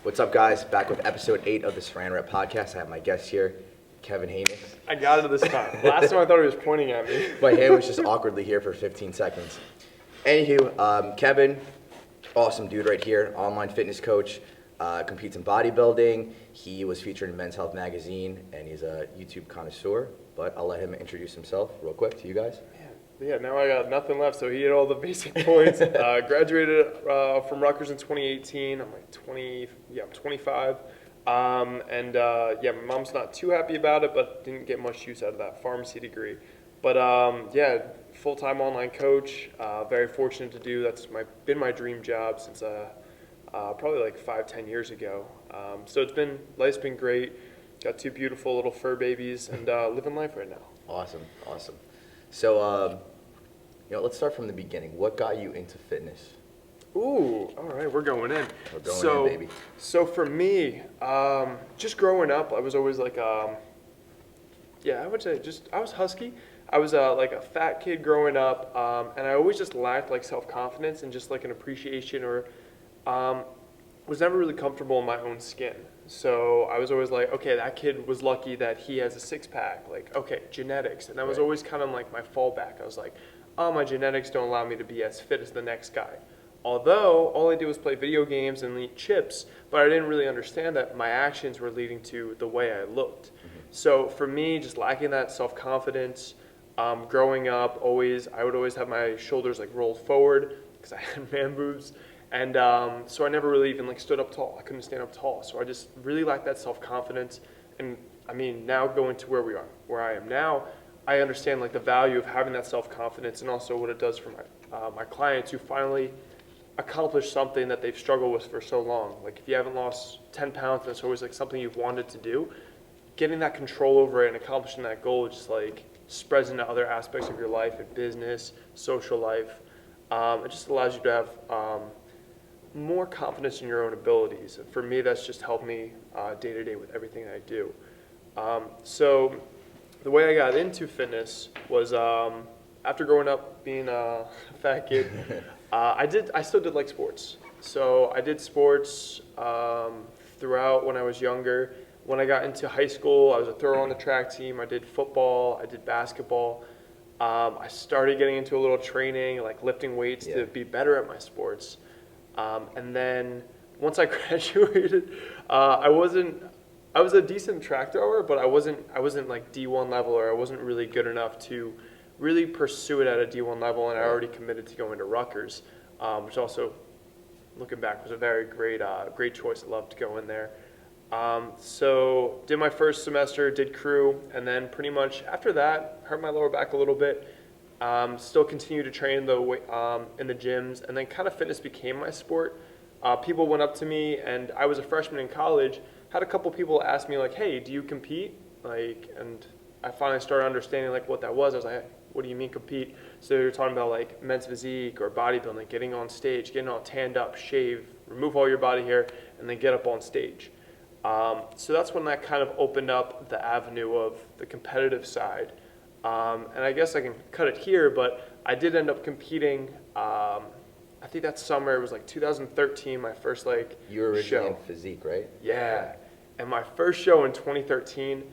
What's up, guys? Back with episode 8 of the Saran podcast. I have my guest here, Kevin Hejnas. I got it this time. Last time I thought he was pointing at me. My hand was just awkwardly here for 15 seconds. Anywho, Kevin, awesome dude right here, online fitness coach, competes in bodybuilding. He was featured in Men's Health magazine, and he's a YouTube connoisseur. But I'll let him introduce himself real quick to you guys. Yeah, now I got nothing left, so he hit all the basic points. Graduated from Rutgers in 2018. I'm like 20, I'm 25. My mom's not too happy about it, but didn't get much use out of that pharmacy degree. But full-time online coach, very fortunate to do. That's been my dream job since probably like 5-10 years ago. So life's been great. Got 2 beautiful little fur babies and living life right now. Awesome. So, let's start from the beginning. What got you into fitness? Ooh, all right, we're going in. We're going in, baby. So for me, just growing up, I was always like, I would say I was husky. I was like a fat kid growing up, and I always just lacked like self-confidence and just like an appreciation or was never really comfortable in my own skin. So I was always like, okay, that kid was lucky that he has a 6-pack. Like, okay, genetics. And that was always kind of like my fallback. I was like, oh, my genetics don't allow me to be as fit as the next guy. Although all I did was play video games and eat chips, but I didn't really understand that my actions were leading to the way I looked. Mm-hmm. So for me, just lacking that self-confidence, growing up, I would always have my shoulders like rolled forward because I had man boobs. And so I never really even like stood up tall. I couldn't stand up tall. So I just really lacked that self-confidence. And I mean, now going to where I am now, I understand like the value of having that self-confidence and also what it does for my clients who finally accomplish something that they've struggled with for so long. Like if you haven't lost 10 pounds and it's always like something you've wanted to do, getting that control over it and accomplishing that goal just like spreads into other aspects of your life and business, social life. It just allows you to have more confidence in your own abilities. And for me, that's just helped me day to day with everything I do. So the way I got into fitness was after growing up being a fat kid, I still did like sports. So I did sports throughout when I was younger. When I got into high school, I was a thrower on the track team. I did football. I did basketball. I started getting into a little training, like lifting weights to be better at my sports. And then once I graduated, I was a decent track thrower, but I wasn't like D1 level, or I wasn't really good enough to really pursue it at a D1 level. And I already committed to going to Rutgers, which also, looking back, was a very great choice. I loved going there. So did my first semester, did crew, and then pretty much after that, hurt my lower back a little bit. Still continue to train in the gyms, and then kind of fitness became my sport. People went up to me, and I was a freshman in college, had a couple people ask me like, hey, do you compete? And I finally started understanding like what that was. I was like, hey, what do you mean compete? So you're talking about like men's physique or bodybuilding, getting on stage, getting all tanned up, shave, remove all your body hair, and then get up on stage. So that's when that kind of opened up the avenue of the competitive side. And I guess I can cut it here, but I did end up competing. I think that summer, it was like 2013, my first You were originally show. in physique, right? Yeah. And my first show in 2013,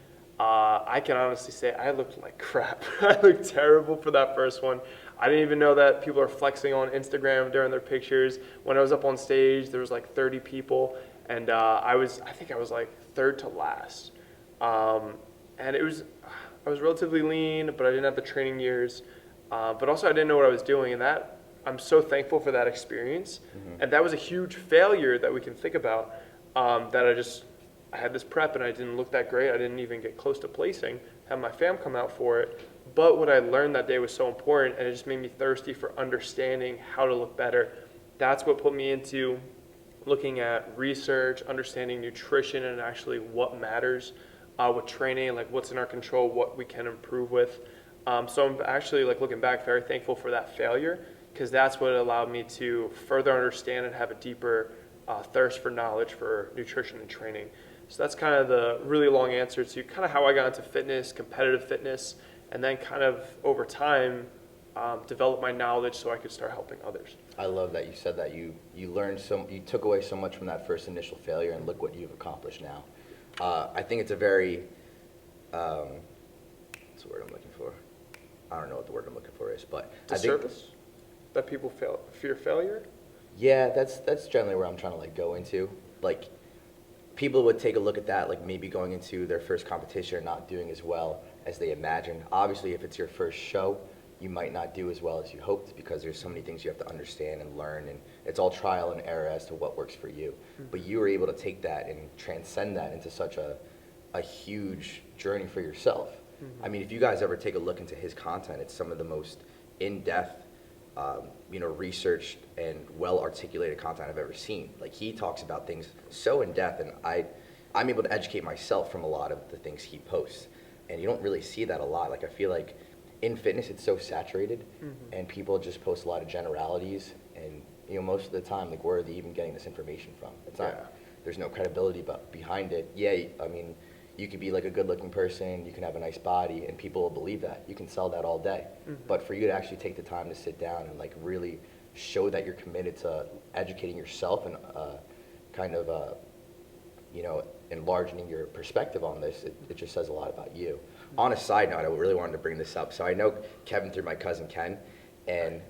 I can honestly say I looked like crap. I looked terrible for that first one. I didn't even know that people are flexing on Instagram during their pictures. When I was up on stage, there was like 30 people, and I think I was like third to last. And I was relatively lean, but I didn't have the training years. But also I didn't know what I was doing, and that I'm so thankful for that experience. Mm-hmm. And that was a huge failure that we can think about, that I had this prep and I didn't look that great. I didn't even get close to placing, had my fam come out for it. But what I learned that day was so important, and it just made me thirsty for understanding how to look better. That's what put me into looking at research, understanding nutrition, and actually what matters with training, like what's in our control, what we can improve with. So I'm actually, like looking back, very thankful for that failure, because that's what allowed me to further understand and have a deeper thirst for knowledge for nutrition and training. So that's kind of the really long answer to kind of how I got into fitness, competitive fitness, and then kind of over time develop my knowledge so I could start helping others. I love that you said that you learned you took away so much from that first initial failure, and look what you've accomplished now. I think it's a very, what's the word I'm looking for? I don't know what the word I'm looking for is, but I think, Disservice? That people fear failure? yeah, that's generally where I'm trying to like go into. Like, people would take a look at that, like maybe going into their first competition and not doing as well as they imagined. Obviously, if it's your first show, you might not do as well as you hoped because there's so many things you have to understand and learn, and it's all trial and error as to what works for you. But you were able to take that and transcend that into such a huge journey for yourself. I mean, if you guys ever take a look into his content, it's some of the most in-depth, researched and well-articulated content I've ever seen. Like, he talks about things so in-depth, and I'm able to educate myself from a lot of the things he posts. And you don't really see that a lot. Like, I feel like in fitness, it's so saturated, and people just post a lot of generalities, and most of the time, like, where are they even getting this information from? It's not. There's no credibility behind it. Yeah, I mean, you could be like a good-looking person, you can have a nice body, and people will believe that. You can sell that all day. But for you to actually take the time to sit down and like really show that you're committed to educating yourself and enlarging your perspective on this, it just says a lot about you. On a side note, I really wanted to bring this up. So I know Kevin through my cousin Ken, and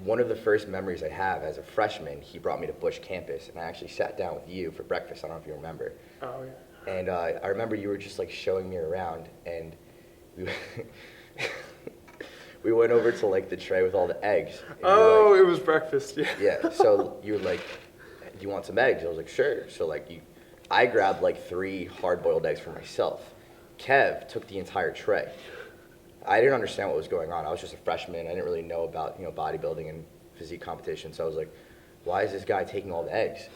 one of the first memories I have as a freshman, he brought me to Bush campus, and I actually sat down with you for breakfast. I don't know if you remember. Oh, yeah. And I remember you were just like showing me around, and we went over to like the tray with all the eggs. Oh, like, it was breakfast, yeah. Yeah, so you were like, do you want some eggs? I was like, sure. So like I grabbed like 3 hard-boiled eggs for myself. Kev took the entire tray. I didn't understand what was going on. I was just a freshman. I didn't really know about bodybuilding and physique competition. So I was like, why is this guy taking all the eggs?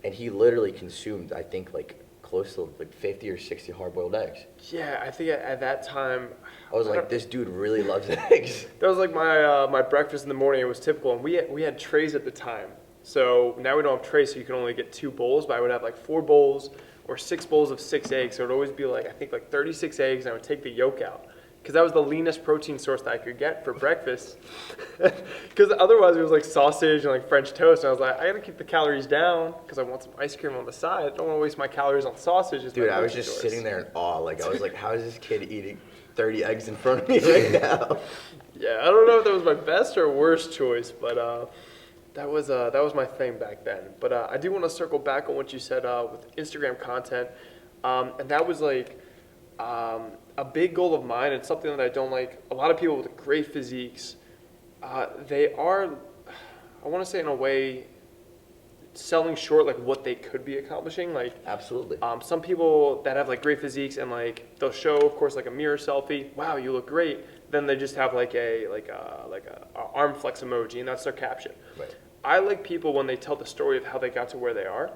And he literally consumed, I think, like close to like 50 or 60 hard-boiled eggs. Yeah, I think at that time, I was like, this dude really loves eggs. that was like my breakfast in the morning. It was typical, and we had trays at the time. So now we don't have trays, so you can only get 2 bowls, but I would have like 4 bowls or 6 bowls of 6 eggs. So it would always be like, I think like 36 eggs, and I would take the yolk out, because that was the leanest protein source that I could get for breakfast. Because otherwise it was like sausage and like French toast, and I was like, I gotta keep the calories down because I want some ice cream on the side. I don't want to waste my calories on sausage. Dude, I was just sitting there in awe. Like, I was like, how is this kid eating 30 eggs in front of me right now? Yeah, I don't know if that was my best or worst choice, but that was my thing back then. But I do want to circle back on what you said with Instagram content, and that was like a big goal of mine, and something that I don't like. A lot of people with great physiques, they are, I want to say in a way, selling short like what they could be accomplishing. Like, absolutely. Some people that have like great physiques, and like they'll show, of course, like a mirror selfie. Wow, you look great. Then they just have like a arm flex emoji, and that's their caption. Right. I like people when they tell the story of how they got to where they are.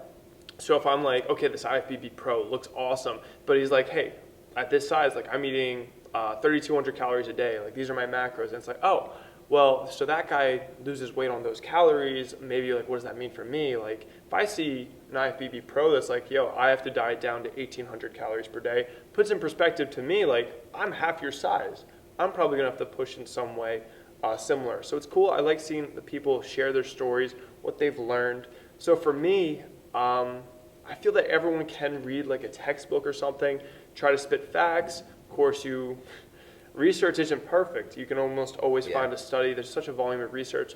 So if I'm like, okay, this IFBB Pro looks awesome, but he's like, hey, at this size, like I'm eating 3,200 calories a day. Like, these are my macros. And it's like, oh, well, so that guy loses weight on those calories. Maybe like, what does that mean for me? Like, if I see an IFBB Pro that's like, yo, I have to diet down to 1,800 calories per day, puts in perspective to me, like, I'm half your size. I'm probably gonna have to push in some way similar. So it's cool. I like seeing the people share their stories, what they've learned. So for me, I feel that everyone can read like a textbook or something, try to spit facts. Of course, research isn't perfect. You can almost always find a study. There's such a volume of research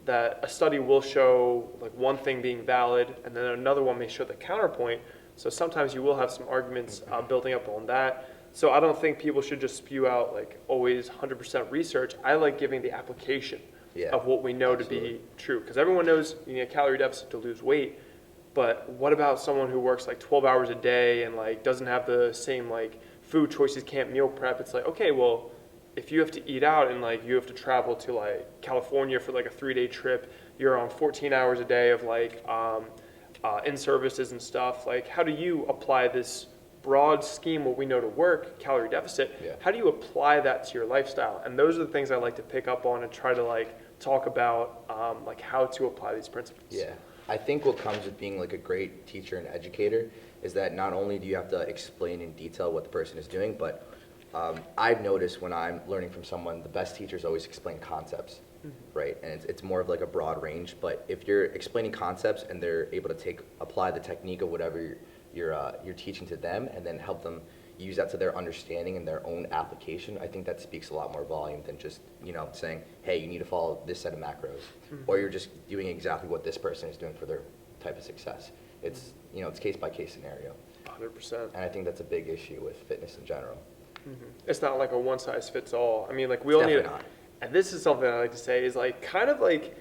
that a study will show like one thing being valid, and then another one may show the counterpoint. So sometimes you will have some arguments building up on that. So I don't think people should just spew out like always 100% research. I like giving the application of what we know to be true, because everyone knows you need a calorie deficit to lose weight. But what about someone who works like 12 hours a day and like doesn't have the same like food choices, can't meal prep? It's like, okay, well, if you have to eat out and like you have to travel to like California for like a 3-day trip, you're on 14 hours a day of like in services and stuff. Like, how do you apply this broad scheme, what we know to work, calorie deficit? How do you apply that to your lifestyle? And those are the things I like to pick up on and try to like talk about like how to apply these principles. Yeah. I think what comes with being like a great teacher and educator is that not only do you have to explain in detail what the person is doing, but I've noticed when I'm learning from someone, the best teachers always explain concepts, right? And it's more of like a broad range. But if you're explaining concepts and they're able to apply the technique of whatever you're teaching to them, and then help them use that to their understanding and their own application, I think that speaks a lot more volume than just saying, hey, you need to follow this set of macros, or you're just doing exactly what this person is doing for their type of success. It's it's case by case scenario. 100%. And I think that's a big issue with fitness in general. It's not like a one size fits all. I mean, like we all need, Definitely not. and this is something I like to say is like kind of like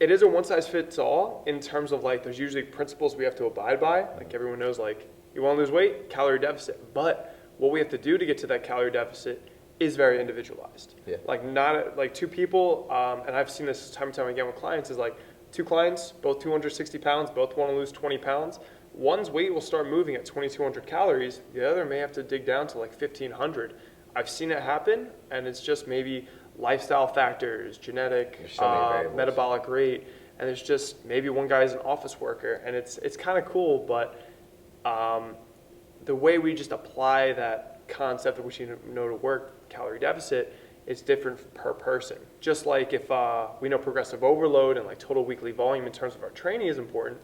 it is a one size fits all in terms of like there's usually principles we have to abide by. Like everyone knows, like you want to lose weight, calorie deficit. But what we have to do to get to that calorie deficit is very individualized. Yeah. Like not like two people, and I've seen this time and time again with clients, is like two clients, both 260 pounds, both want to lose 20 pounds. One's weight will start moving at 2,200 calories. The other may have to dig down to like 1,500. I've seen it happen, and it's just maybe lifestyle factors, genetic, metabolic rate, and it's just maybe one guy's an office worker, and it's kind of cool, but the way we just apply that concept of which you know to work calorie deficit is different per person. Just like if we know progressive overload and like total weekly volume in terms of our training is important,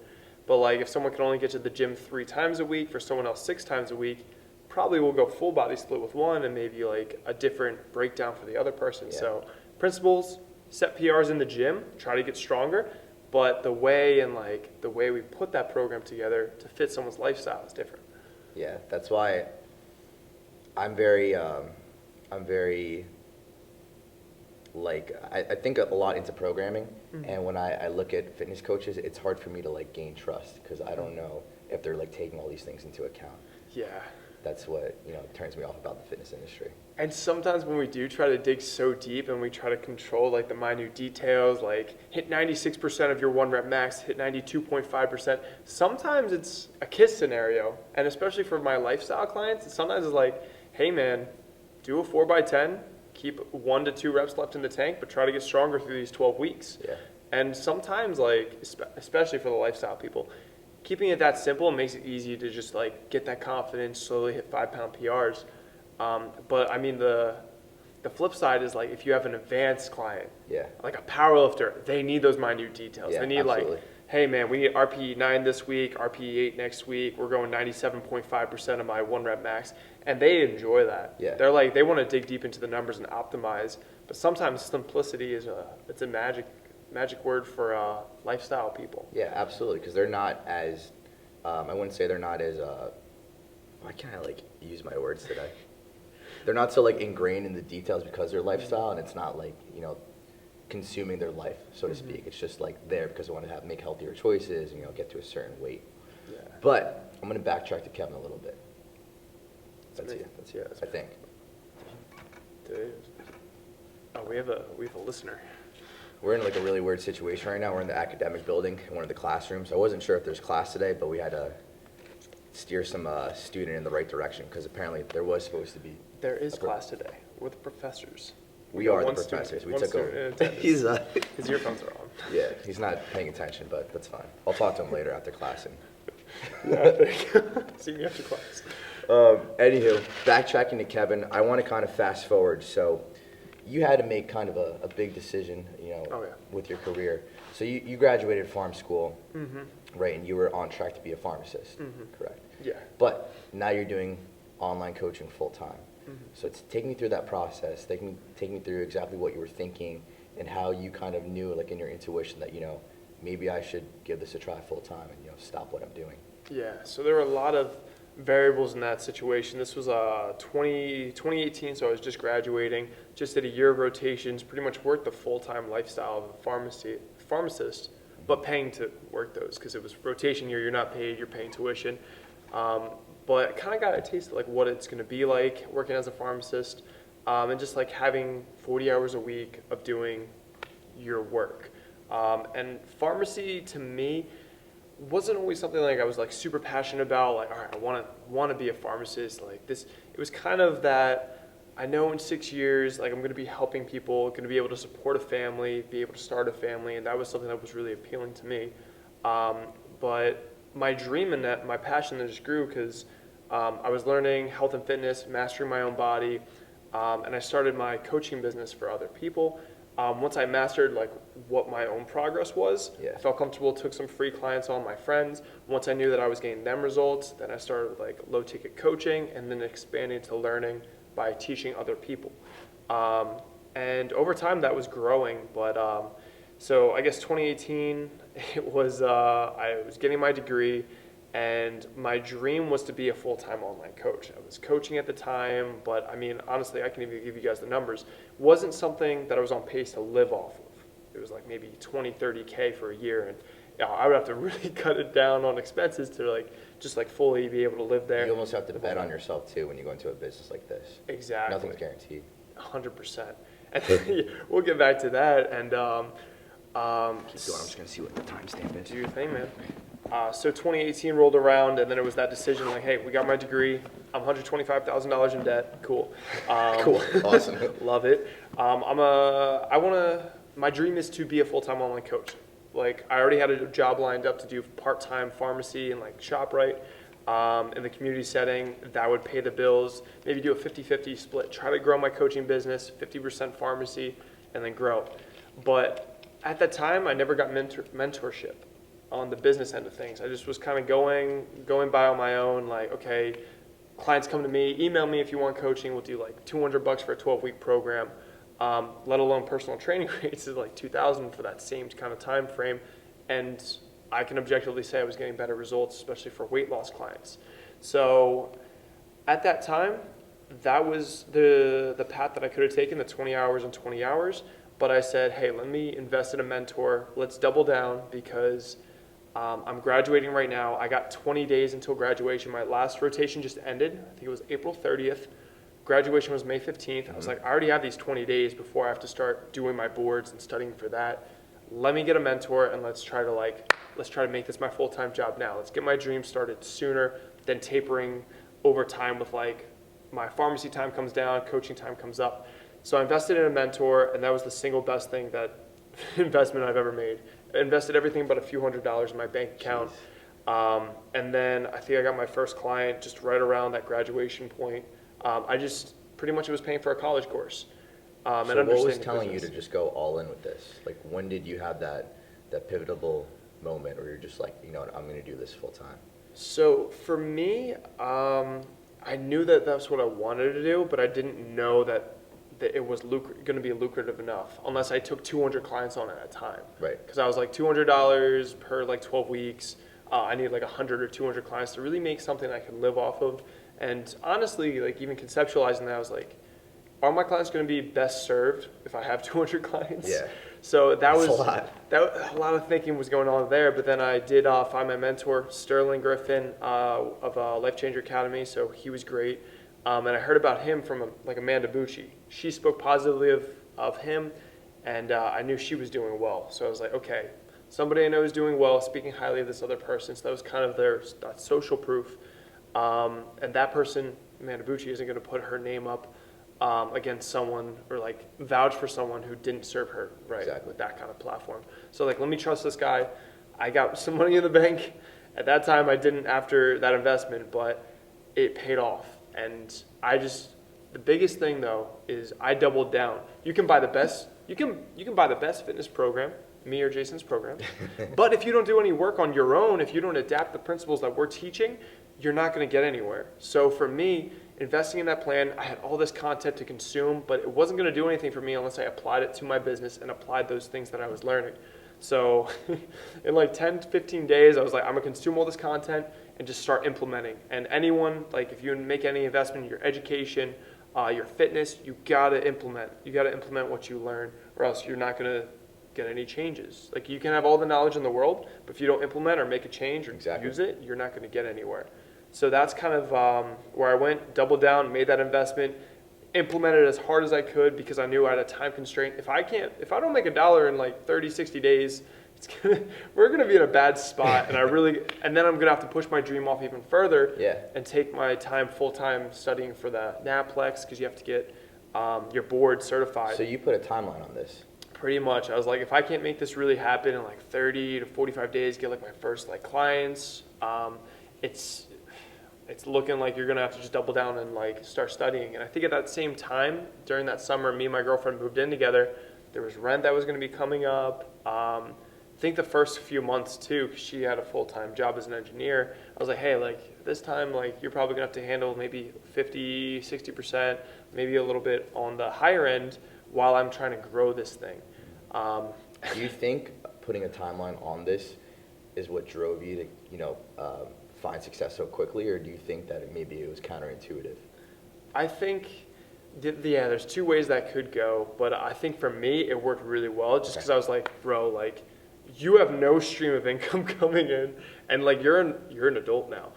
but like if someone can only get to the gym 3 times a week, for someone else 6 times a week, probably will go full body split with one and maybe like a different breakdown for the other person. Yeah. So principles, set PRs in the gym, try to get stronger, but the way we put that program together to fit someone's lifestyle is different. Yeah, that's why I'm very like, I think a lot into programming, and when I look at fitness coaches, it's hard for me to like gain trust because I don't know if they're like taking all these things into account. Yeah. That's what turns me off about the fitness industry. And sometimes when we do try to dig so deep and we try to control like the minute details, like hit 96% of your 1 rep max, hit 92.5%, sometimes it's a KISS scenario. And especially for my lifestyle clients, sometimes it's like, hey man, do a 4x10, keep 1 to 2 reps left in the tank, but try to get stronger through these 12 weeks. Yeah. And sometimes, like, especially for the lifestyle people, keeping it that simple makes it easy to just like get that confidence, slowly hit 5-pound PRs. But I mean, the flip side is like if you have an advanced client, like a power lifter, they need those minute details. They need absolutely. Like, hey man, we need RPE 9 this week, RPE 8 next week. We're going 97.5% of my 1 rep max, and they enjoy that. Yeah. They're like, they want to dig deep into the numbers and optimize. But sometimes simplicity is it's a magic word for lifestyle people. Yeah, absolutely, because they're not as, I wouldn't say they're not as, why can't I like use my words today? They're not so like ingrained in the details because they're lifestyle, and it's not like, consuming their life, so to speak. It's just like there because they want to make healthier choices and, get to a certain weight. Yeah. But I'm going to backtrack to Kevin a little bit. That's I think. Oh, we have a listener. We're in like a really weird situation right now. We're in the academic building in one of the classrooms. I wasn't sure if there's class today, but we had to steer some student in the right direction because apparently there was supposed to be. There is class today. We're the professors. We are the professors. We took over. His earphones are on. Yeah, he's not paying attention, but that's fine. I'll talk to him later after class. See me after class. Anywho, backtracking to Kevin, I want to kind of fast forward. So you had to make kind of a big decision, with your career. So you graduated farm school, right? And you were on track to be a pharmacist, correct? Yeah. But now you're doing online coaching full time. So take me through that process. Take me through exactly what you were thinking and how you kind of knew, like in your intuition, that maybe I should give this a try full time and stop what I'm doing. Yeah. So there were a lot of variables in that situation. This was 2018, so I was just graduating, just did a year of rotations, pretty much worked the full-time lifestyle of a pharmacist, but paying to work those because it was rotation year. You're not paid, you're paying tuition. But kind of got a taste of like what it's going to be like working as a pharmacist, and just like having 40 hours a week of doing your work. And pharmacy to me wasn't always something like I was like super passionate about. Like, all right, I want to be a pharmacist. Like this, it was kind of that I know in 6 years, like I'm going to be helping people, going to be able to support a family, be able to start a family, and that was something that was really appealing to me. But my dream and that my passion that just grew because I was learning health and fitness, mastering my own body, and I started my coaching business for other people. Once I mastered like what my own progress was, I felt comfortable, took some free clients on my friends. Once I knew that I was getting them results, then I started with like low ticket coaching and then expanding to learning by teaching other people. And over time that was growing, but so I guess 2018, it was, I was getting my degree, and my dream was to be a full-time online coach. I was coaching at the time, but I mean, honestly, I can even give you guys the numbers. It wasn't something that I was on pace to live off of. It was like maybe 20, 30K for a year, and I would have to really cut it down on expenses to like, just like fully be able to live there. You almost have to bet on yourself too when you go into a business like this. Exactly. Nothing's guaranteed. 100%. And we'll get back to that, and Keep going, I'm just gonna see what the timestamp is. do your thing, man. So 2018 rolled around, and then it was that decision like, hey, we got my degree. I'm $125,000 in debt. Cool. Cool, awesome. Love it. My dream is to be a full-time online coach. Like, I already had a job lined up to do part-time pharmacy and like ShopRite in the community setting. That would pay the bills. Maybe do a 50-50 split. Try to grow my coaching business, 50% pharmacy, and then grow. But at that time, I never got mentorship on the business end of things. I just was kind of going by on my own, like, okay, clients come to me, email me if you want coaching, we'll do like $200 for a 12-week program, let alone personal training rates is like $2,000 for that same kind of time frame, and I can objectively say I was getting better results, especially for weight loss clients. So at that time, that was the path that I could have taken, the 20 hours and 20 hours, but I said, hey, let me invest in a mentor, let's double down, because I'm graduating right now. I got 20 days until graduation. My last rotation just ended. I think it was April 30th. Graduation was May 15th. I was like, I already have these 20 days before I have to start doing my boards and studying for that. Let me get a mentor, and let's try to make this my full-time job now. Let's get my dream started sooner than tapering over time with like my pharmacy time comes down, coaching time comes up. So I invested in a mentor, and that was the single best thing that investment I've ever made. I invested everything but a few $100s in my bank account. And then I think I got my first client just right around that graduation point. I just pretty much was paying for a college course. So what was telling you to just go all in with this? Like, when did you have that pivotable moment where you're just like, you know what, I'm going to do this full time? So for me, I knew that that's what I wanted to do, but I didn't know that it was going to be lucrative enough unless I took 200 clients on at a time. Right. Because I was like $200 per like 12 weeks. I needed like 100 or 200 clients to really make something I could live off of. And honestly, like even conceptualizing that, I was like, are my clients going to be best served if I have 200 clients? Yeah. So that's a lot. A lot of thinking was going on there. But then I did find my mentor, Sterling Griffin of Life Changer Academy. So he was great. And I heard about him from like Amanda Bucci. She spoke positively of him, and I knew she was doing well. So I was like, okay, somebody I know is doing well, speaking highly of this other person. So that was kind of that social proof. And that person, Amanda Bucci, isn't going to put her name up against someone or like vouch for someone who didn't serve her right Exactly. with that kind of platform. So like, let me trust this guy. I got some money in the bank. At that time, I didn't after that investment, but it paid off. And the biggest thing though is I doubled down. You can buy the best fitness program, me or Jason's program, but if you don't do any work on your own, if you don't adapt the principles that we're teaching, you're not going to get anywhere. So for me, investing in that plan, I had all this content to consume, but it wasn't going to do anything for me unless I applied it to my business and applied those things that I was learning. So in like 10 to 15 days, I was like, I'm going to consume all this content and just start implementing. And anyone, like if you make any investment in your education, your fitness, you got to implement. You got to implement what you learn, or else you're not going to get any changes. Like you can have all the knowledge in the world, but if you don't implement or make a change or use it, you're not going to get anywhere. So that's kind of where I went, doubled down, made that investment, implemented as hard as I could because I knew I had a time constraint. If I don't make $1 in like 30, 60 days, we're going to be in a bad spot. And then I'm going to have to push my dream off even further and take my time full-time studying for the NAPLEX because you have to get your board certified. So you put a timeline on this? Pretty much. I was like, if I can't make this really happen in like 30 to 45 days, get like my first like clients, it's looking like you're gonna have to just double down and like start studying. And I think at that same time, during that summer, me and my girlfriend moved in together. There was rent that was gonna be coming up. I think the first few months too, because she had a full-time job as an engineer, I was like, hey, like this time, like you're probably gonna have to handle maybe 50, 60%, maybe a little bit on the higher end while I'm trying to grow this thing. Do you think putting a timeline on this is what drove you to, find success so quickly, or do you think that maybe it was counterintuitive? I think, yeah, there's two ways that could go, but I think for me, it worked really well just because I was like, bro, like, you have no stream of income coming in, and like, you're an adult now.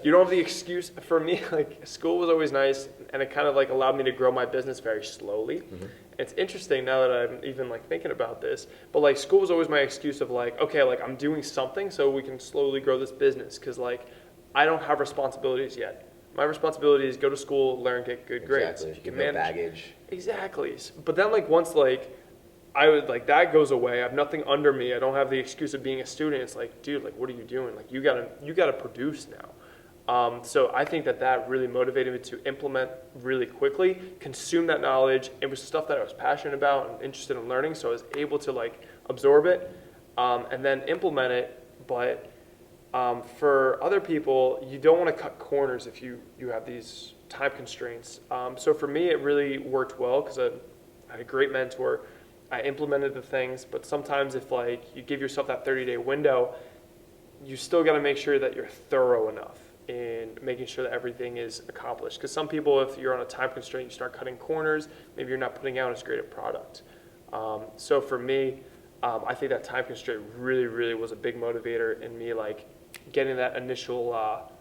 You don't have the excuse. For me, like, school was always nice, and it kind of like allowed me to grow my business very slowly. Mm-hmm. It's interesting now that I'm even like thinking about this, but like school was always my excuse of like, okay, like I'm doing something so we can slowly grow this business, because like I don't have responsibilities yet. My responsibility is go to school, learn, get good grades. Exactly. You can manage baggage. Exactly. But then like once like I would like that goes away, I have nothing under me. I don't have the excuse of being a student. It's like, dude, like what are you doing? Like you gotta produce now. So I think that really motivated me to implement really quickly, consume that knowledge. It was stuff that I was passionate about and interested in learning, so I was able to like absorb it and then implement it. But for other people, you don't want to cut corners if you have these time constraints. So for me, it really worked well because I had a great mentor. I implemented the things, but sometimes if like you give yourself that 30-day window, you still got to make sure that you're thorough enough in making sure that everything is accomplished. Because some people, if you're on a time constraint, you start cutting corners, maybe you're not putting out as great a product. So for me, I think that time constraint really, really was a big motivator in me, like getting that initial,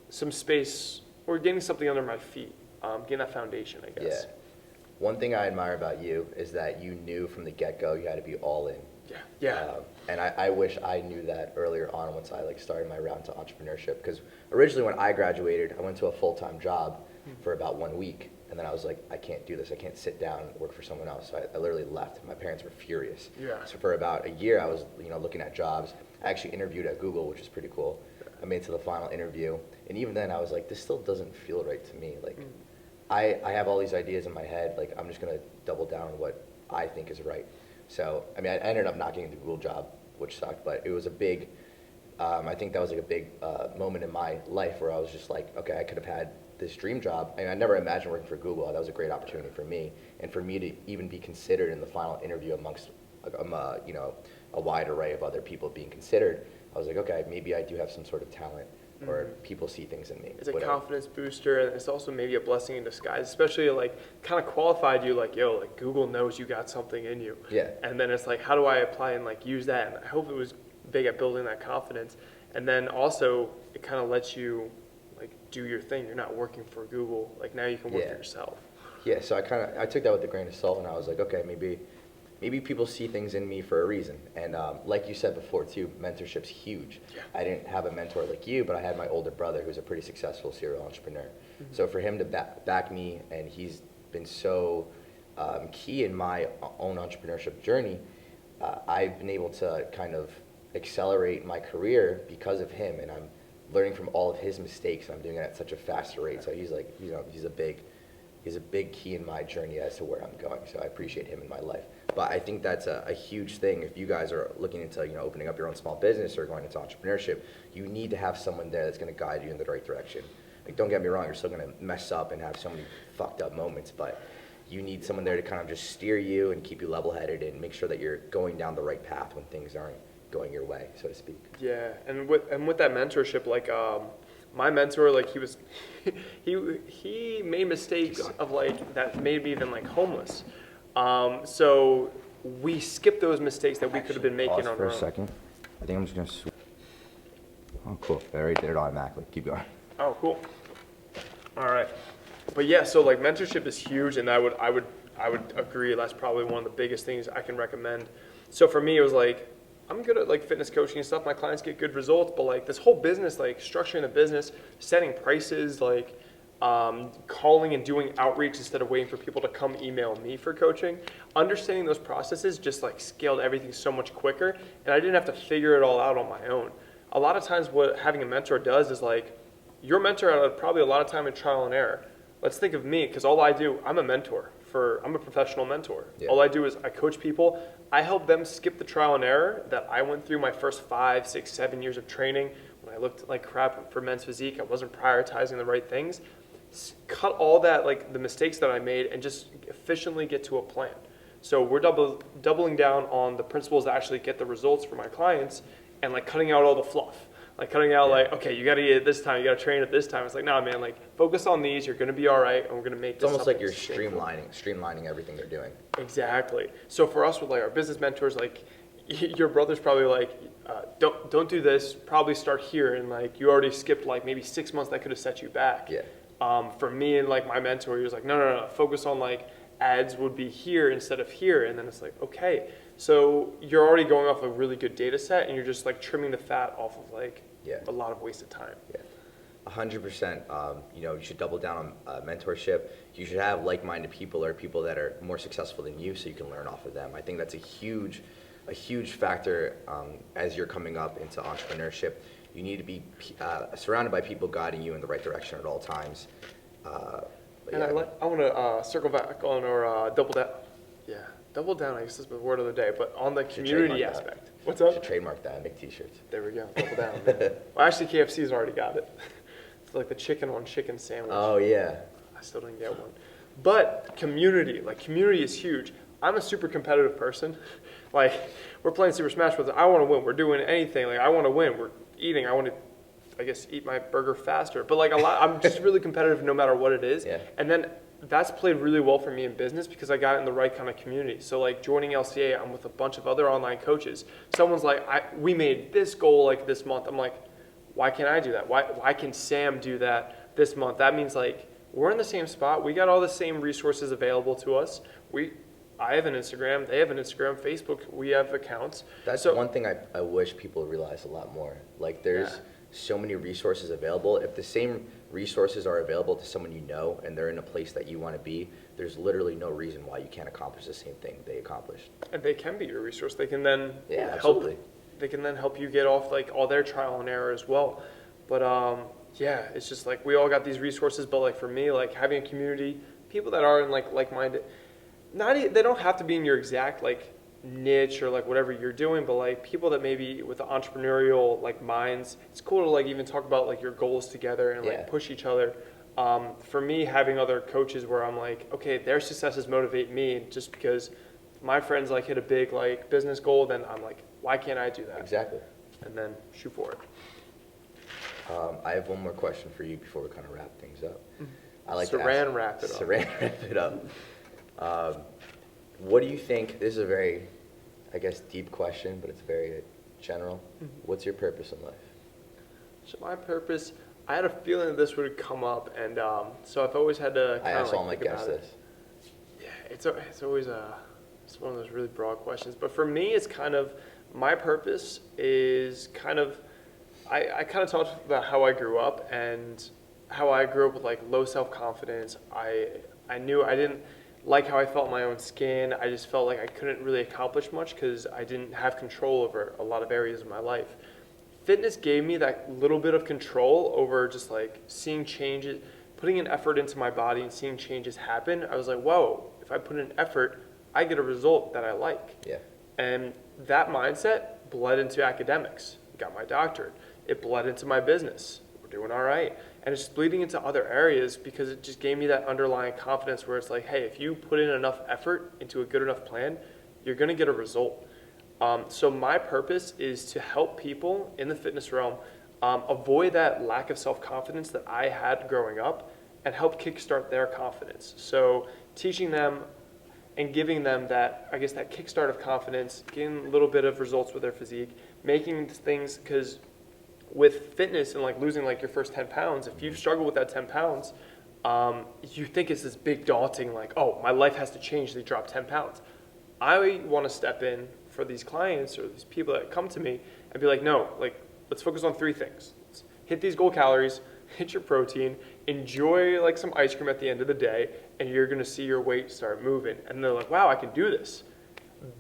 some space or getting something under my feet, getting that foundation, I guess. Yeah. One thing I admire about you is that you knew from the get-go you had to be all in. Yeah. And I wish I knew that earlier on once I like started my route to entrepreneurship. Because originally when I graduated, I went to a full-time job for about 1 week. And then I was like, I can't do this. I can't sit down and work for someone else. So I literally left. My parents were furious. Yeah. So for about a year, I was looking at jobs. I actually interviewed at Google, which is pretty cool. I made it to the final interview. And even then, I was like, this still doesn't feel right to me. Like, I have all these ideas in my head. Like, I'm just going to double down on what I think is right. So, I mean, I ended up not getting the Google job, which sucked, but it was a big, I think that was like a big moment in my life where I was just like, okay, I could have had this dream job. I mean, I never imagined working for Google. That was a great opportunity for me. And for me to even be considered in the final interview amongst, a wide array of other people being considered, I was like, okay, maybe I do have some sort of talent. Or people see things in me. It's a confidence booster, and it's also maybe a blessing in disguise, especially like kind of qualified you like, yo, like Google knows you got something in you. Yeah. And then it's like, how do I apply and like use that? And I hope it was big at building that confidence. And then also it kind of lets you like do your thing. You're not working for Google. Like now you can work for yourself. Yeah, so I took that with a grain of salt, and I was like, okay, maybe people see things in me for a reason. And like you said before too, mentorship's huge. Yeah. I didn't have a mentor like you, but I had my older brother who's a pretty successful serial entrepreneur. Mm-hmm. So for him to back me, and he's been so key in my own entrepreneurship journey, I've been able to kind of accelerate my career because of him, and I'm learning from all of his mistakes, and I'm doing it at such a faster rate. So he's like, he's a big key in my journey as to where I'm going. So I appreciate him in my life. But I think that's a huge thing. If you guys are looking into opening up your own small business or going into entrepreneurship, you need to have someone there that's going to guide you in the right direction. Like, don't get me wrong, you're still going to mess up and have so many fucked up moments, but you need someone there to kind of just steer you and keep you level-headed and make sure that you're going down the right path when things aren't going your way, so to speak. Yeah, and with that mentorship, like my mentor, like he made mistakes of like that made me even like homeless. So we skipped those mistakes that we could have been making on our own. For a second. I think I'm just gonna. Oh, cool. I already did it automatically. Keep going. Oh, cool. All right. But yeah, so like mentorship is huge, and I would agree that's probably one of the biggest things I can recommend. So for me, it was like, I'm good at like fitness coaching and stuff. My clients get good results, but like this whole business, like structuring the business, setting prices, like calling and doing outreach instead of waiting for people to come email me for coaching. Understanding those processes just like scaled everything so much quicker, and I didn't have to figure it all out on my own. A lot of times what having a mentor does is like, your mentor had probably a lot of time in trial and error. Let's think of me, because all I do, I'm a mentor. I'm a professional mentor. Yeah. All I do is I coach people. I help them skip the trial and error that I went through my first 5, 6, 7 years of training. When I looked like crap for men's physique, I wasn't prioritizing the right things. Cut all that, like the mistakes that I made, and just efficiently get to a plan. So we're doubling down on the principles that actually get the results for my clients, and like cutting out all the fluff. Like cutting out like, okay, you got to eat it this time, you got to train at this time. It's like, nah, man, like focus on these. You're going to be all right, and we're going to make. It's almost like you're streamlining everything they're doing. Exactly. So for us, with like our business mentors, like your brother's probably like, don't do this. Probably start here, and like you already skipped like maybe 6 months that could have set you back. Yeah. For me and like my mentor, he was like, no, focus on like ads would be here instead of here, and then it's like, okay, so you're already going off a really good data set, and you're just like trimming the fat off of like a lot of wasted time. Yeah, 100%. You should double down on mentorship. You should have like-minded people or people that are more successful than you, so you can learn off of them. I think that's a huge factor as you're coming up into entrepreneurship. You need to be surrounded by people guiding you in the right direction at all times. And I want to circle back on or double down. Yeah, double down, I guess is the word of the day, but on the community aspect. What's up? Should trademark that and make t-shirts. There we go, double down. Well, actually, KFC's already got it. It's like the chicken on chicken sandwich. Oh, yeah. I still didn't get one. But community is huge. I'm a super competitive person. Like, we're playing Super Smash Bros. I want to win. We're doing anything. Like, I want to win. We're eating. I want to, I guess, eat my burger faster. But like I'm just really competitive no matter what it is. Yeah. And then that's played really well for me in business because I got in the right kind of community. So like joining LCA, I'm with a bunch of other online coaches. Someone's like, we made this goal like this month. I'm like, why can't I do that? Why can Sam do that this month? That means like we're in the same spot. We got all the same resources available to us. I have an Instagram. They have an Instagram. Facebook. We have accounts. That's one thing I wish people realize a lot more. Like there's so many resources available. If the same resources are available to someone you know and they're in a place that you want to be, there's literally no reason why you can't accomplish the same thing they accomplished. And they can be your resource. They can then absolutely. They can then help you get off like all their trial and error as well. But it's just like we all got these resources. But like for me, like having a community, people that are in like-minded. They don't have to be in your exact like niche or like whatever you're doing, but like people that maybe with the entrepreneurial like minds, it's cool to like even talk about like your goals together and like push each other. For me, having other coaches where I'm like, okay, their successes motivate me just because my friends like hit a big like business goal, then I'm like, why can't I do that? Exactly. And then shoot for it. I have one more question for you before we kind of wrap things up. I like Saran wrap it up. Saran wrap it up. What do you think, this is a very, I guess, deep question, but it's very general. What's your purpose in life? So my purpose, I had a feeling that this would come up, and so I've always had to I asked all my guests this. Yeah, it's always it's one of those really broad questions. But for me, it's kind of, my purpose is kind of, I kind of talked about how I grew up and how I grew up with like low self-confidence. I knew I didn't like how I felt in my own skin. I just felt like I couldn't really accomplish much because I didn't have control over a lot of areas of my life. Fitness gave me that little bit of control over just like seeing changes, putting an effort into my body and seeing changes happen. I was like, whoa, if I put in effort, I get a result that I like. Yeah. And that mindset bled into academics. Got my doctorate. It bled into my business. We're doing all right. And it's bleeding into other areas because it just gave me that underlying confidence where it's like, hey, if you put in enough effort into a good enough plan, you're going to get a result. So my purpose is to help people in the fitness realm avoid that lack of self-confidence that I had growing up and help kickstart their confidence. So teaching them and giving them that, I guess, that kickstart of confidence, getting a little bit of results with their physique, making things, because with fitness and like losing like your first 10 pounds, if you struggle with that 10 pounds, you think it's this big daunting, like, oh, my life has to change, they drop 10 pounds. I want to step in for these clients or these people that come to me and be like, no, like, let's focus on 3 things. Let's hit these goal calories, hit your protein, enjoy like some ice cream at the end of the day, and you're going to see your weight start moving. And they're like, wow, I can do this.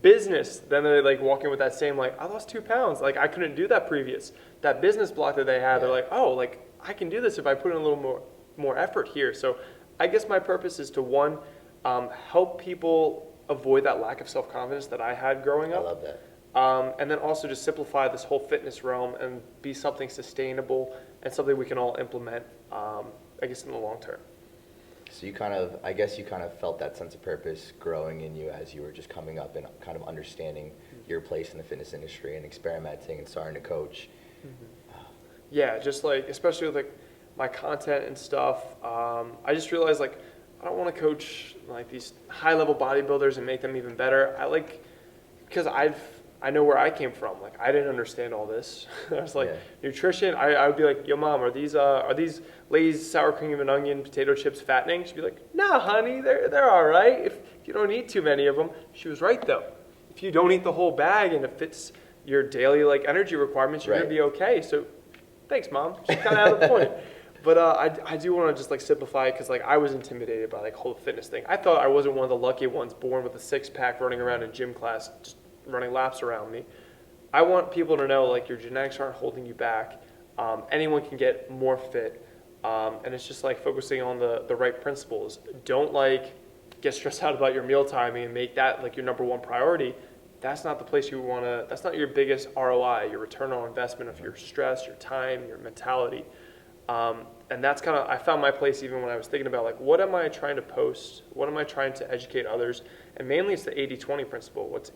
Business, then they're like walking with that same like, I lost 2 pounds. Like I couldn't do that previous. That business block that they had, they're like, oh, like I can do this if I put in a little more effort here. So I guess my purpose is to, one, help people avoid that lack of self-confidence that I had growing I up. love that. And then also just simplify this whole fitness realm and be something sustainable and something we can all implement, I guess, in the long term. So I guess you kind of felt that sense of purpose growing in you as you were just coming up and kind of understanding your place in the fitness industry and experimenting and starting to coach. Yeah, just like, especially with like my content and stuff, I just realized like, I don't want to coach like these high level bodybuilders and make them even better. Because I know where I came from. Like, I didn't understand all this. I was like, nutrition. I would be like, yo, mom, are these Lay's sour cream and onion potato chips fattening? She'd be like, nah, honey, they're all right. If you don't eat too many of them. She was right though. If you don't eat the whole bag and it fits your daily like energy requirements, you're gonna be okay. So, thanks, mom. She's kind of at the point. But I do want to just like simplify it because like I was intimidated by like whole fitness thing. I thought I wasn't one of the lucky ones born with a six-pack running around in gym class, just running laps around me. I want people to know like your genetics aren't holding you back. Anyone can get more fit. And it's just like focusing on the right principles. Don't like get stressed out about your meal timing and make that like your number one priority. That's not the place you want to, that's not your biggest ROI, your return on investment of your stress, your time, your mentality. And that's kind of, I found my place even when I was thinking about like, what am I trying to post? What am I trying to educate others? And mainly it's the 80-20 principle. What's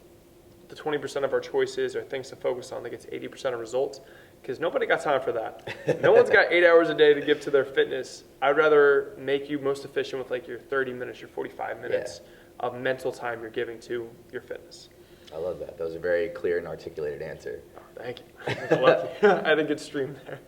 the 20% of our choices or things to focus on that gets 80% of results? Because nobody got time for that. No one's got 8 hours a day to give to their fitness. I'd rather make you most efficient with like your 30 minutes, your 45 minutes of mental time you're giving to your fitness. I love that. That was a very clear and articulated answer. Oh, thank you. I had a good stream there.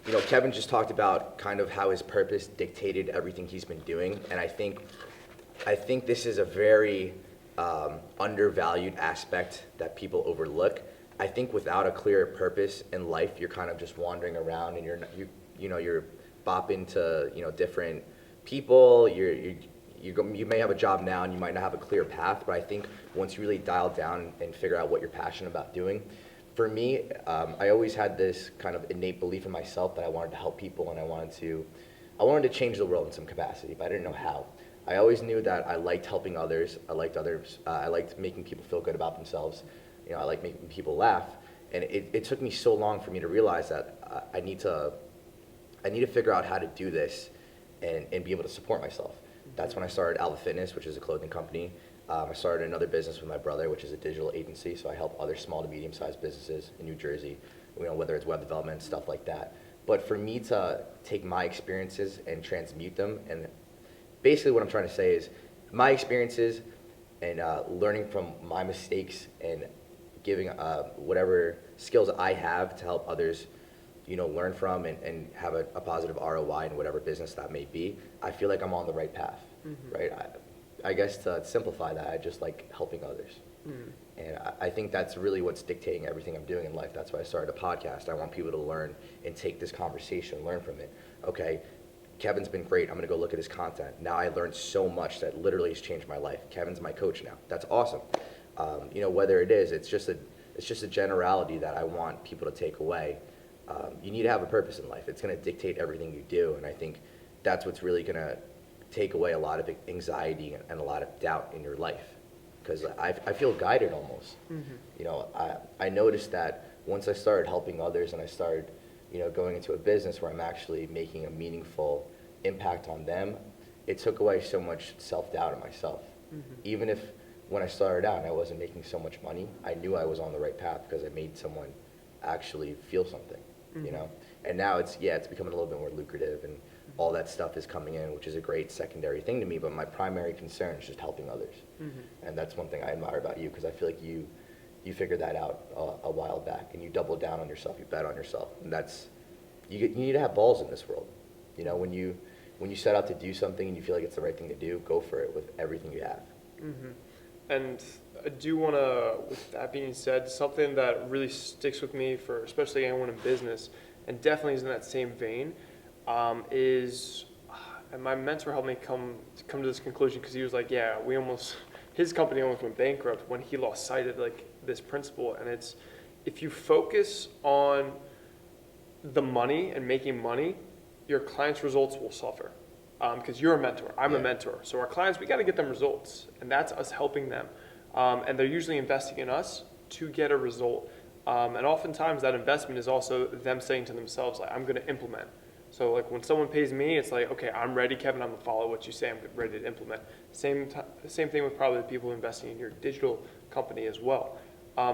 You know, Kevin just talked about kind of how his purpose dictated everything he's been doing, and I think this is a very undervalued aspect that people overlook. I think without a clear purpose in life, you're kind of just wandering around, and you're bopping to different people. You may have a job now, and you might not have a clear path. But I think once you really dial down and figure out what you're passionate about doing. For me, I always had this kind of innate belief in myself that I wanted to help people and I wanted to change the world in some capacity, but I didn't know how. I always knew that I liked helping others. I liked making people feel good about themselves. I like making people laugh. And it took me so long for me to realize that I need to figure out how to do this and be able to support myself. That's when I started Alpha Fitness, which is a clothing company. I started another business with my brother, which is a digital agency. So I help other small to medium-sized businesses in New Jersey, whether it's web development, stuff like that. But for me to take my experiences and transmute them, and basically what I'm trying to say is my experiences and learning from my mistakes and giving whatever skills I have to help others, learn from and have a positive ROI in whatever business that may be, I feel like I'm on the right path, right? I guess to simplify that, I just like helping others. And I think that's really what's dictating everything I'm doing in life. That's why I started a podcast. I want people to learn and take this conversation, learn from it. Okay, Kevin's been great. I'm going to go look at his content. Now I learned so much that literally has changed my life. Kevin's my coach now. That's awesome. Whether it is, it's just a generality that I want people to take away. You need to have a purpose in life. It's going to dictate everything you do. And I think that's what's really going to take away a lot of anxiety and a lot of doubt in your life, because I feel guided almost. I noticed that once I started helping others and I started going into a business where I'm actually making a meaningful impact on them, it took away so much self-doubt in myself. Even if when I started out and I wasn't making so much money, I knew I was on the right path because I made someone actually feel something, and now it's becoming a little bit more lucrative and all that stuff is coming in, which is a great secondary thing to me, but my primary concern is just helping others. And that's one thing I admire about you, because I feel like you figured that out a while back, and you doubled down on yourself, you bet on yourself, and that's, you need to have balls in this world. When you set out to do something and you feel like it's the right thing to do, go for it with everything you have. And I do want to, with that being said, something that really sticks with me for especially anyone in business, and definitely is in that same vein, and my mentor helped me come to this conclusion, because he was like, his company almost went bankrupt when he lost sight of like this principle, and it's, if you focus on the money and making money, your clients' results will suffer. Because you're a mentor, I'm a mentor. So our clients, we got to get them results, and that's us helping them. And they're usually investing in us to get a result. And oftentimes that investment is also them saying to themselves, like, I'm going to implement. So like when someone pays me, it's like, okay, I'm ready, Kevin, I'm going to follow what you say, I'm ready to implement. Same thing with probably the people investing in your digital company as well.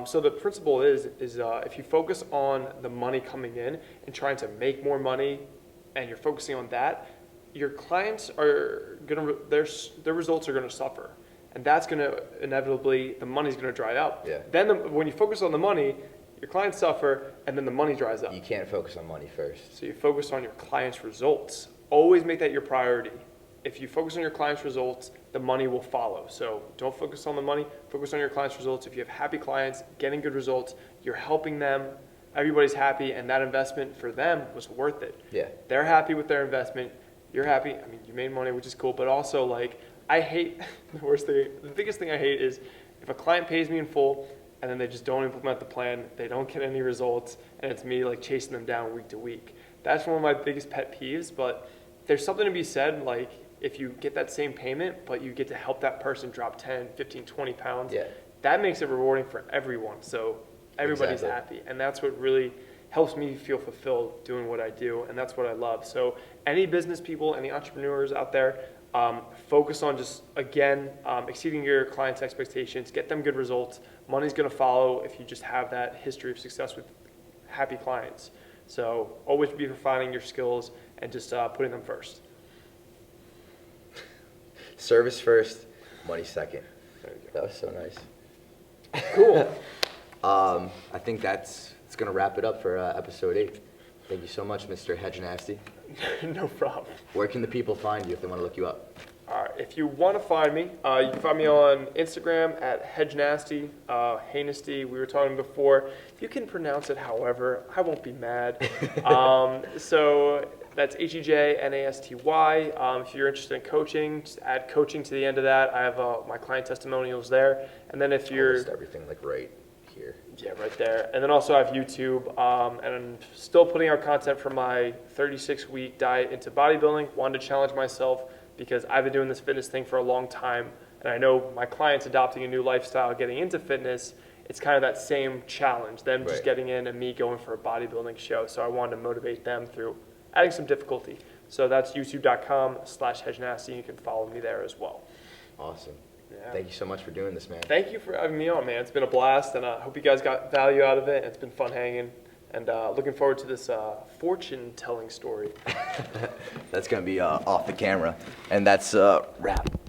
So the principle is if you focus on the money coming in and trying to make more money, and you're focusing on that, your clients are gonna their results are gonna suffer, and that's gonna inevitably, the money's gonna dry up. Yeah. Then when you focus on the money, your clients suffer, and then the money dries up. You can't focus on money first. So you focus on your clients' results. Always make that your priority. If you focus on your clients' results, the money will follow. So don't focus on the money, focus on your clients' results. If you have happy clients, getting good results, you're helping them, everybody's happy, and that investment for them was worth it. Yeah. They're happy with their investment, you're happy. I mean, you made money, which is cool, but also like, I hate, the biggest thing I hate is if a client pays me in full and then they just don't implement the plan, they don't get any results, and it's me like chasing them down week to week. That's one of my biggest pet peeves, but there's something to be said, like if you get that same payment, but you get to help that person drop 10, 15, 20 pounds, that makes it rewarding for everyone. So everybody's happy, and that's what really helps me feel fulfilled doing what I do, and that's what I love. So any business people, any entrepreneurs out there, focus on just, again, exceeding your clients' expectations, get them good results. Money's gonna follow if you just have that history of success with happy clients. So always be refining your skills and just putting them first. Service first, money second. There you go. That was so nice. Cool. I think it's going to wrap it up for episode 8. Thank you so much, Mr. Hejnas. No problem. Where can the people find you if they want to look you up? All right, if you want to find me, you can find me on Instagram at Hejnas, Hejnas. We were talking before. You can pronounce it however. I won't be mad. So that's Hejnasty. If you're interested in coaching, just add coaching to the end of that. I have my client testimonials there. And then if you're... Almost everything like right here. Yeah, right there. And then also I have YouTube, and I'm still putting out content for my 36-week diet into bodybuilding. Wanted to challenge myself because I've been doing this fitness thing for a long time, and I know my clients adopting a new lifestyle, getting into fitness, it's kind of that same challenge, them just getting in and me going for a bodybuilding show. So I wanted to motivate them through adding some difficulty. So that's youtube.com/Hejnas. You can follow me there as well. Awesome. Yeah. Thank you so much for doing this, man. Thank you for having me on, man. It's been a blast, and I hope you guys got value out of it. It's been fun hanging, and looking forward to this fortune-telling story. That's going to be off the camera, and that's wrap.